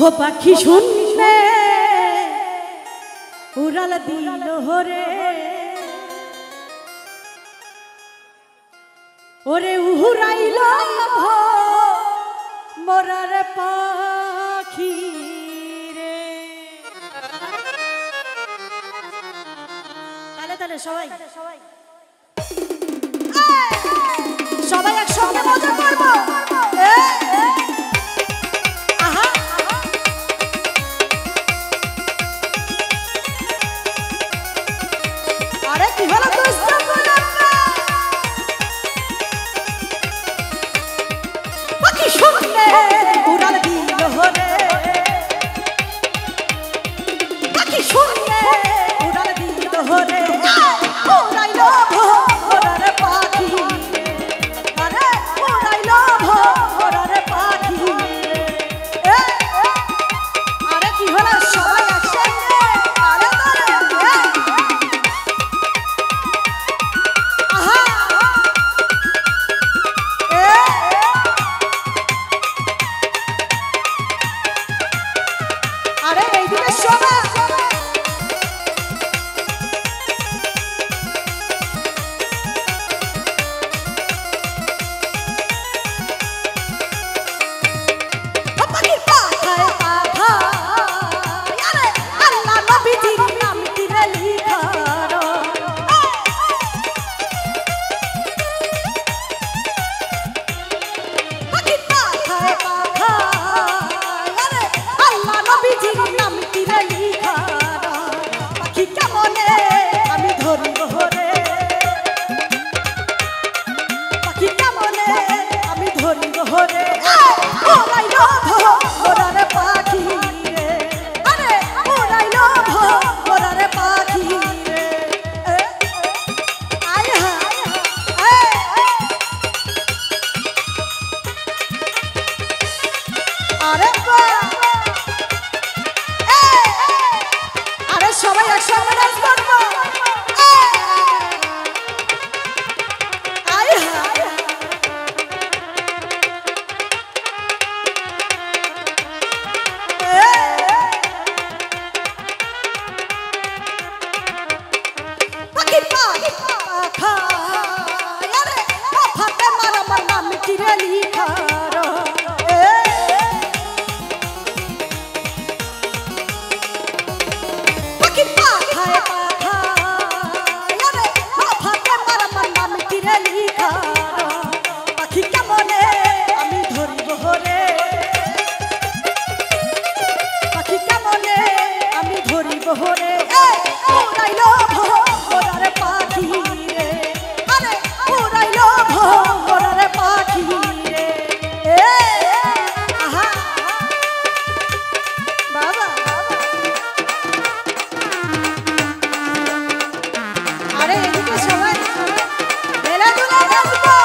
ও পাখি শুনলে উড়াল দিল হরে ওরে উহুরাইল মরার পাখি রে। তাহলে তাহলে সবাই সবাই একসঙ্গে মজা করবো। আরে কি হলো দোস্ত পাখি শুনলে উড়াল দিল হরে পাখি শুনলে উড়াল দিল হরে উড়াইল ভোরের পাখি আরে উড়াইল ভোরের পাখি। আরে কি হলো সবাই একসঙ্গে আরে আরে এইদিকে শোনা পাখির পাখায় পাখা আরে আল্লাহ নবীজির নাম দিলে লিখা পাখির পাখায় পাখা আরে আল্লাহ নবীজির নাম দিলে লিখা পাখি কেমনে আমি ধরিব হরে পাখি কেমনে আমি ধরিব হরে উড়াইল ভোরের পাখি রে আরে উড়াইল ভোরের পাখি রে। আয় হায় আরে আরে সবাই একসঙ্গে ডান্স করবো। আয় হায় পাখির পাখা আরে ফাতে মার আমার নাম চিরে লিখা পাখির পাখায় পাখা আরে ফাতে মার আমার নাম চিরে লিখা পাখি কেমনে আমি ধরিব হরে পাখি কেমনে আমি ধরিব হরে উড়াইল ভোরের পাখি রে আরে উড়াইল ভোরের পাখি রে। আহা বাবা আরে এদিকে সবাই বেলা দুলা নাচবো।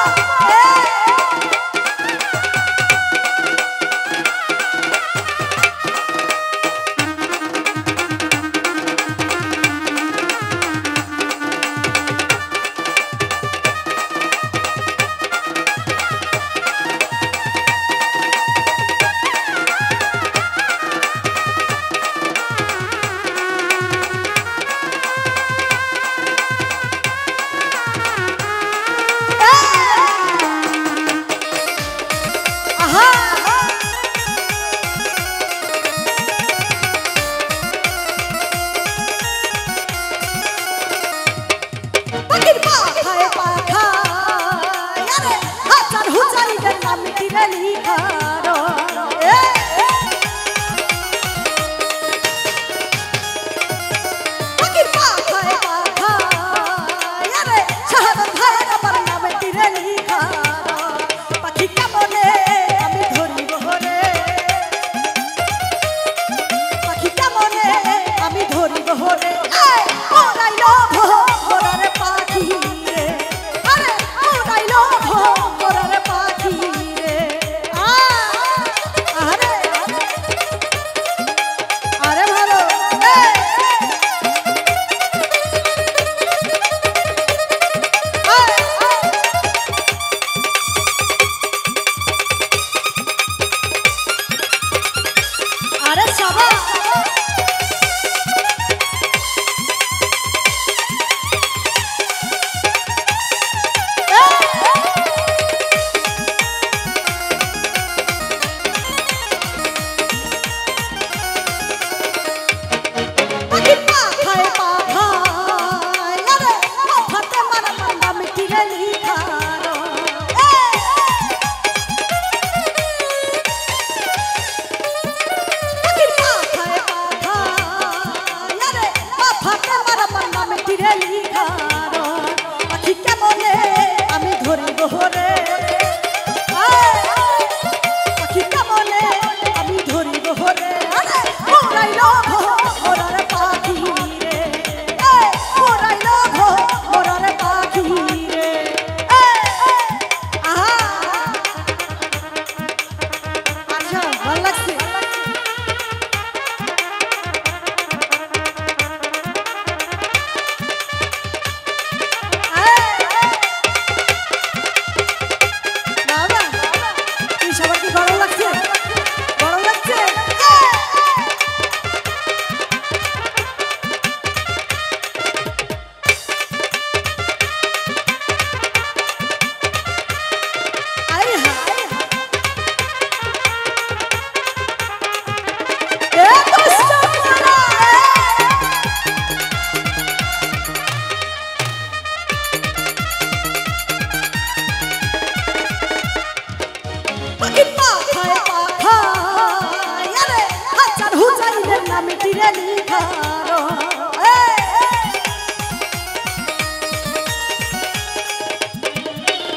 নামে তীরে লিখা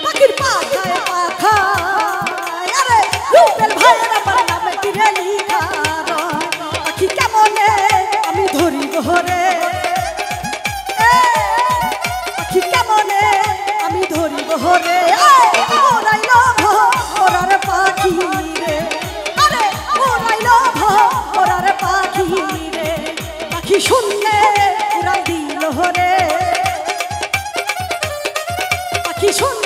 পাখির পাখায় পাখায় আরে রূপের ভাইয়ের আমার নামে তীরে লিখা পাখি কেমনে আমি ধরি ঘরে পাখি কেমনে আমি ধরি ঘরে ওরাইল ওরার পাখি রে আরে ওরাইল ওরার পাখি রে পাখি শুনলে উড়াই দিল রে পাখি শুন